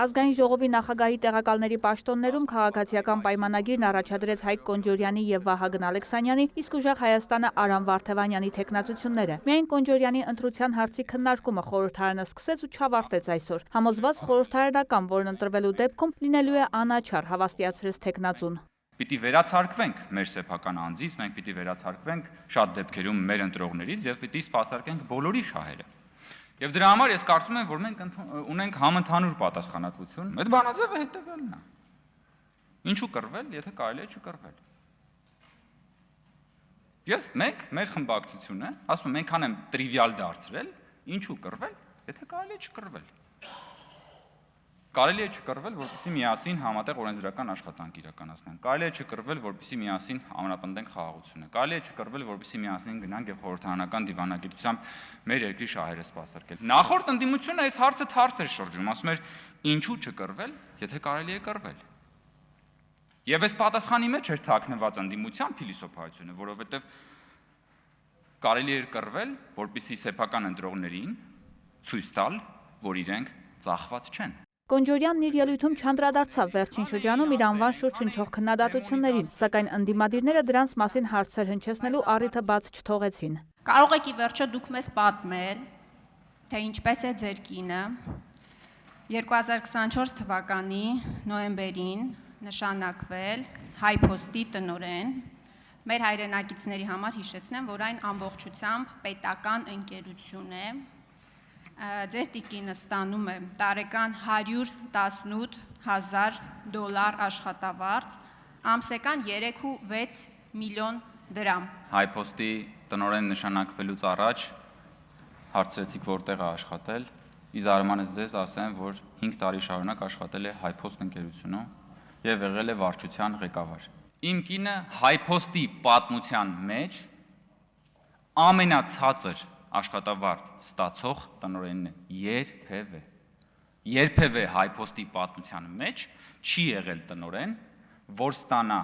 Ազգային ժողովի նախագահի տեղակալների պաշտոններում քաղաքացիական պայմանագիրն առաջադրեց Հայկ Կոնջորյանի և Վահագն Ալեքսանյանի, իսկ ուժեղ Հայաստանը Արամ Վարդևանյանի թեկնածությունները։ Միայն Կոնջորյանի ընտրության հարցի քննարկումը խորհրդարանը սկսեց ու չավարտեց այսօր։ Համոզված խորհրդարանական, որն ընտրվելու դեպքում լինելու է անաչառ, հավաստիացրեց թեկնածուն։ Պիտի վերացարկվենք մեր սեփական անձից, մենք պիտի վերացարկվենք շատ դեպքերում մեր ընտրողներից եւ պիտի սպասարկենք բոլորի շահերը։ Եվ դրա համար ես կարծում եմ, որ մենք ունենք համընդհանուր պատասխանատվություն։ Այդ բանաձևը հետևելն է։ Ինչու կռվել, եթե կարելի է չկռվել։ Ես մենք մեր խմբակցությունը, ասում եմ, այնքան եմ տրիվիալ դարձրել, ինչու կռվել, եթե կարելի է չկռվել։ Կարելի է չկռվել, որպեսզի միասին համատեղ օրենսդրական աշխատանք իրականացնենք։ Կարելի է չկռվել, որպեսզի միասին ամրապնդենք խաղաղությունը։ Կարելի է չկռվել, որպեսզի միասին գնանք եւ խորհրդարանական դիվանագիտությամբ մեր երկրի շահերը սպասարկել։ Նախորդ ընդդիմությունը այս հարցը թարս էր շրջում, ասում էր, ինչու չկռվել, եթե կարելի է կռվել։ Եվ այս պատասխանի մեջ էր թաքնված ընդդիմության փիլիսոփայությունը, որովհետեւ կարելի էր կռվել, որպեսզի սեփական ընտրողներին ցույց տալ, որ իրենք ծախված չեն։ Կոնջորյանն իր ելույթում չանդրադարձավ վերջին շրջանում իր անվան շուրջ հնչող քննադատություններին, սակայն ընդդիմադիրները դրանց մասին հարցեր հնչեցնելու առիթը բաց չթողեցին։ Կարող եք ի վերջո դուք մեզ պատմել, թե ինչպես է ձեր կինը 2024 թվականի նոյեմբերին նշանակվել Հայփոստի տնօրեն։ Մեր հայրենակիցների համար հիշեցնեմ, որ այն ամբողջությամբ պետական ընկերություն է։ Ձեր տիկինը ստանում է տարեկան $118,000 աշխատավարձ, ամսական 3.6 միլիոն դրամ։ Հայփոստի տնօրեն նշանակվելուց առաջ հարցրեցիք որտեղ է աշխատել, ի զարմանս ձեզ ասեմ, որ 5 տարի շարունակ աշխատել է Հայփոստ ընկերությունում եւ եղել է վարչության ղեկավար։ Իմ կինը Հայփոստի պատմության մեջ ամենացածր աշխատավարձ ստացող տնօրենն է երբևէ Հայփոստի պատմության մեջ չի եղել տնօրեն, որ ստանա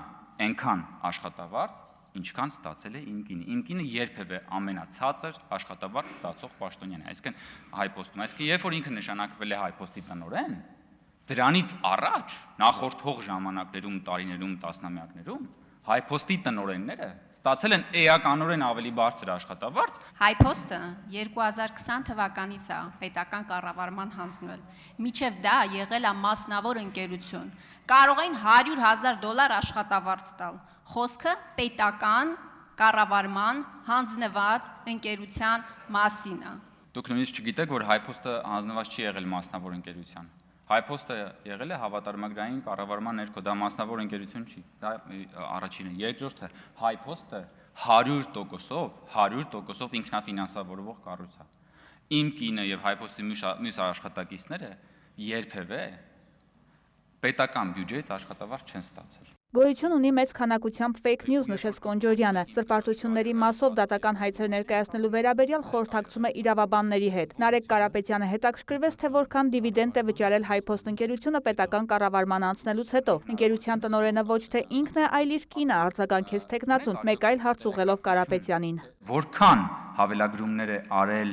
այնքան աշխատավարձ, ինչքան ստացել է իմ կինը։ Իմ կինը երբևէ ամենացածր աշխատավարձ ստացող պաշտոնյան է, այսինքն Հայփոստում, այսինքն երբ որ ինքը նշանակվել է Հայփոստի տնօրեն, դրանից առաջ նախորդող ժամանակներում, տարիներում, տասնամյակներում Հայփոստի տնօրենները ստացել են էականորեն ավելի բարձր աշխատավարձ։ Հայփոստը 2020 թվականից է պետական կառավարման հանձնվել։ Մինչև դա եղել է մասնավոր ընկերություն։ Կարող էին $100,000 աշխատավարձ տալ։ Խոսքը պետական կառավարման հանձնված ընկերության մասին է։ Դուք նույնիսկ չգիտեք, որ Հայփոստը հանձնված չի եղել մասնավոր ընկերության։ Հայփոստը եղել է հավատարմագրային կառավարման ներքո, դա մասնավոր ընկերություն չի, դա առաջինը, երկրորդը Հայփոստը 100%-ով ինքնաֆինանսավորվող կառույց է։ Իմ կինը եւ Հայփոստի մյուս աշխատակիցները երբևէ պետական բյուջեից աշխատավարձ չեն ստացել։ Գոյություն ունի մեծ քանակությամբ fake news, նշեց Կոնջորյանը։ Սրբարտությունների մասով դատական հայցեր ներկայացնելու վերաբերյալ խորհրդակցում է իրավաբանների հետ։ Նարեկ Կարապետյանը հետաքրքրվեց, թե որքան դիվիդենդ է վճարել Հայփոստ ընկերությունը պետական կառավարման անցնելուց հետո։ Ընկերության տնօրենը ոչ թե ինքն է, այլ իր կինը, արձագանքեց թեկնածուն, մեկ այլ հարց ուղղելով Կարապետյանին։ Որքան հավելագրումներ է արել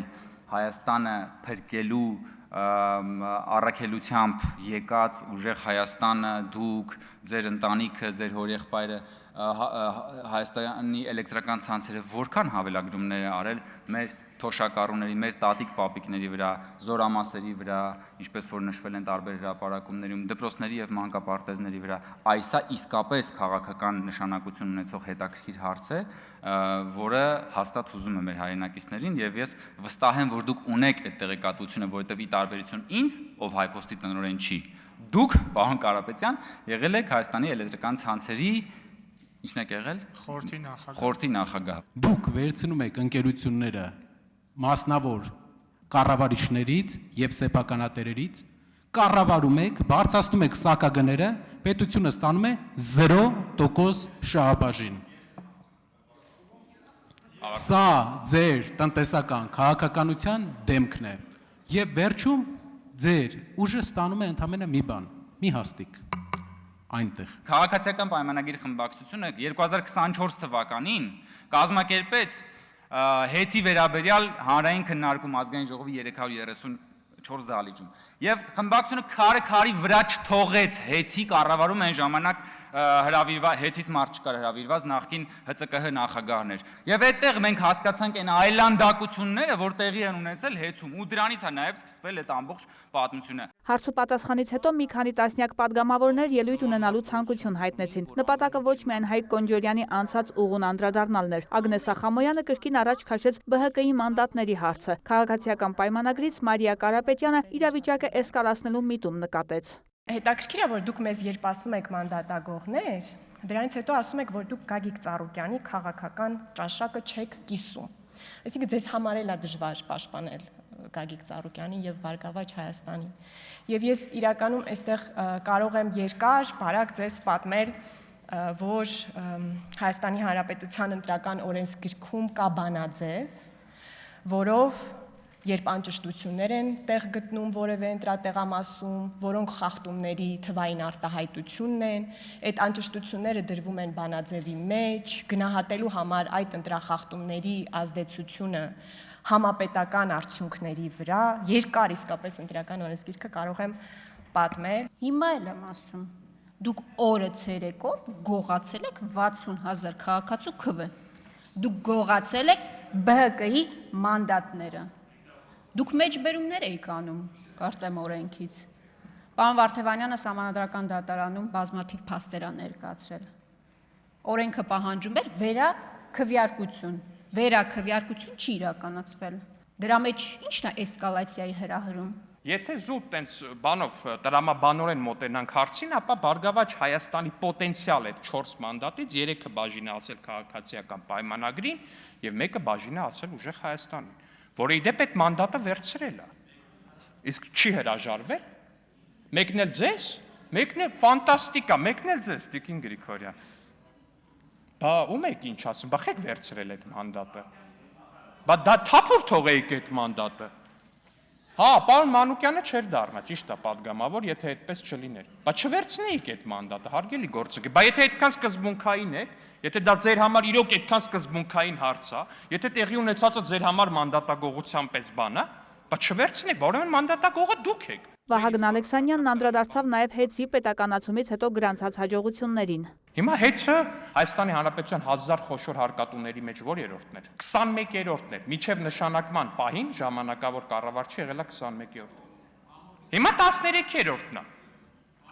Հայաստանը փրկելու առաքելությամբ եկած ուժեղ Հայաստանը, դուք, ձեր ընտանիքը, ձեր հորեղբայրը, Հայաստանի էլեկտրական ցանցերը որքան հավելագրումներ է արել մեր թոշակառուների, մեր տատիկ պապիկների վրա, զորամասերի վրա, ինչպես որ նշվել են տարբեր հրապարակումներում, դպրոցների եւ մանկապարտեզների վրա, այսա իսկապես քաղաքական նշանակություն ունեցող հետաքրքիր հարց է, որը հաստատ հուզում է մեր հայրենակիցներին եւ ես վստահ եմ, որ դուք ունեք այդ տեղեկատվությունը, որովհետեւ ի տարբերություն ինձ, ով Հայփոստի տնօրեն չի, դուք, պարոն Կարապետյան, եղել եք Հայաստանի էլեկտրական ցանցերի ինչն եք եղել? Խորհրդի նախագահ։ Դուք վերցնում եք ընկերությունները մասնավոր կառավարիչներից եւ սեփականատերերից, կառավարում եք, բարձրացնում եք սակագները, պետությունը ստանում է 0% շահաբաժին։ Սա ձեր տնտեսական քաղաքականության դեմքն է եւ վերջում ձեր ուժը ստանում է ընդամենը մի բան՝ մի հաստիկ այնտեղ։ Քաղաքացիական պայմանագիր խմբակցությունը 2024 թվականին կազմակերպեց հեծի վերաբերյալ հանրային քննարկում ազգային ժողովի 4 դահլիճում։ Եվ խմբակցությունը քարի վրա չթողեց հեծի կառավարում այն ժամանակ հրավիրված հեծից մարդ չկար հրավիրված նախկին ՀՑԿՀ նախագահներ։ Եվ այդտեղ մենք հասկացանք այն այլանդակությունները, որ տեղի են ունեցել հեծում, ու դրանից է նաև սկսվել այդ ամբողջ պատմությունը։ Հարց ու պատասխանից հետո մի քանի տասնյակ պատգամավորներ ելույթ ունենալու ցանկություն հայտնեցին։ Նպատակը ոչ միայն Հայկ Կոնջորյանի անցած ուղուն անդրադառնալն էր։ Ագնես Ախամոյանը կրկին առաջ քաշեց ԲՀԿ-ի մանդատների հարցը։ Քաղաքացիական պայմանագրից Մարիա Կարապետյանը իրավիճակը էսկալացնելու միտում նկատեց։ Հետաքրքիր է, որ դուք մեզ երբ ասում եք մանդատագողներ, դրանից հետո ասում եք, որ դուք Գագիկ Ծառուկյանի քաղաքական ճաշակը չեք կիսում։ Այսինքն ձեզ համար էլ է դժվար պաշտպանել Գագիկ Ծառուկյանին եւ Բարգավաճ Հայաստանին։ Եվ ես իրականում այստեղ կարող եմ երկար, բարակ ձեզ պատմել, որ Հայաստանի Հանրապետության ընտրական օրենսգրքում կա բանաձև, որով երբ անճշտություններ են տեղ գտնում որևէ ընտրատեղամասում, որոնք խախտումների թվային արտահայտությունն են, այդ անճշտությունները դրվում են բանաձևի մեջ, գնահատելու համար այդ ընտրախախտումների ազդեցությունը համապետական արդյունքների վրա, երկար իսկապես ընտրական օրենսգիրքը կարող եմ պատմել։ Հիմա էլ եմ ասում, դուք օրը ցերեկով գողացել եք 60,000 քաղաքացու քվ։ Դուք գողացել եք ԲՀԿ-ի մանդատները։ Դուք մեջբերումներ էիք անում, կարծեմ օրենքից։ Պարոն Վարդևանյանը Սահմանադրական դատարանում բազմաթիվ փաստեր ներկայացրել։ Օրենքը պահանջում էր վերաքվյարկություն։ Վերաքվյարկություն չի իրականացվել։ Դրա մեջ ի՞նչն է էսկալացիայի հրահրում։ Եթե զուտ տենց բանով տրամաբանորեն մոտենանք հարցին, ապա Բարգավաճ Հայաստանի պոտենցիալ այդ 4 մանդատից 3-ը բաժին է ասել քաղաքացիական պայմանագրին եւ 1-ը բաժին է ասել ուժեղ Հայաստանին, որը իդեպ այդ մանդատը վերցրել է։ Իսկ չի հրաժարվել։ Մեկն էլ ձեզ, մեկն էլ ֆանտաստիկ է, մեկն էլ ձեզ, Տիկին Գրիգորյան։ Բա ում եք ինչ ասում, բա եք վերցրել այդ մանդատը։ Բա դա թափուր թողեիք այդ մանդատը։ Հա, պարոն Մանուկյանը չէր դառնա, ճիշտ է պատգամավոր, եթե այդպես չլիներ։ Բա չվերցնեիք այդ մանդատը, հարգելի գործընկեր։ Բա եթե այդքան սկզբունքային է, եթե դա ձեր համար իրոք այդքան սկզբունքային հարց է, եթե տեղի ունեցածը ձեր համար մանդատագողության պես բան է, բա չվերցնեք, ուրեմն մանդատագողը դուք եք։ Վահագն Ալեքսանյանն անդրադարձավ նաև հեծի պետականացումից հետո գրանցած հաջողություններին։ Հիմա հեծը Հայաստանի Հանրապետության 1000 խոշոր հարկատուների մեջ որ երրորդն էր, 21-րդն էր, միջև նշանակման պահին ժամանակավոր կառավարչի եղել է 21-րդ։ Հիմա 13-րդն է։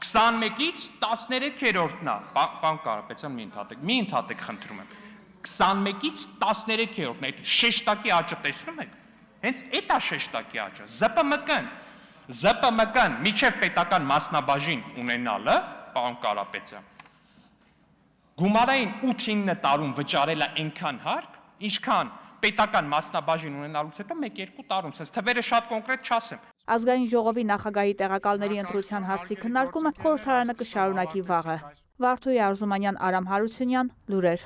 21-ից 13-րդն է։ Պարոն Կարապետյան, մի ընդհատեք, խնդրում եմ։ 21-ից 13-րդն է, այդ շեշտակի աճը տեսնում եք։ Հենց այդ է շեշտակի աճը։ ԶՊՄԿ-ն միջև պետական մասնաբաժին ունենալը, պարոն Կարապետյան, գումարային 8-9 տարում վճարել է այնքան հարկ, ինչքան պետական մասնաբաժին ունենալուց հետո 1-2 տարում, ասես թվերը շատ կոնկրետ չասեմ։ Ազգային ժողովի նախագահի տեղակալների ընտրության հարցի քննարկումը խորհրդարանը կշարունակի վաղը։ Վարդուհի Արզումանյան, Արամ Հարությունյան, լուրեր։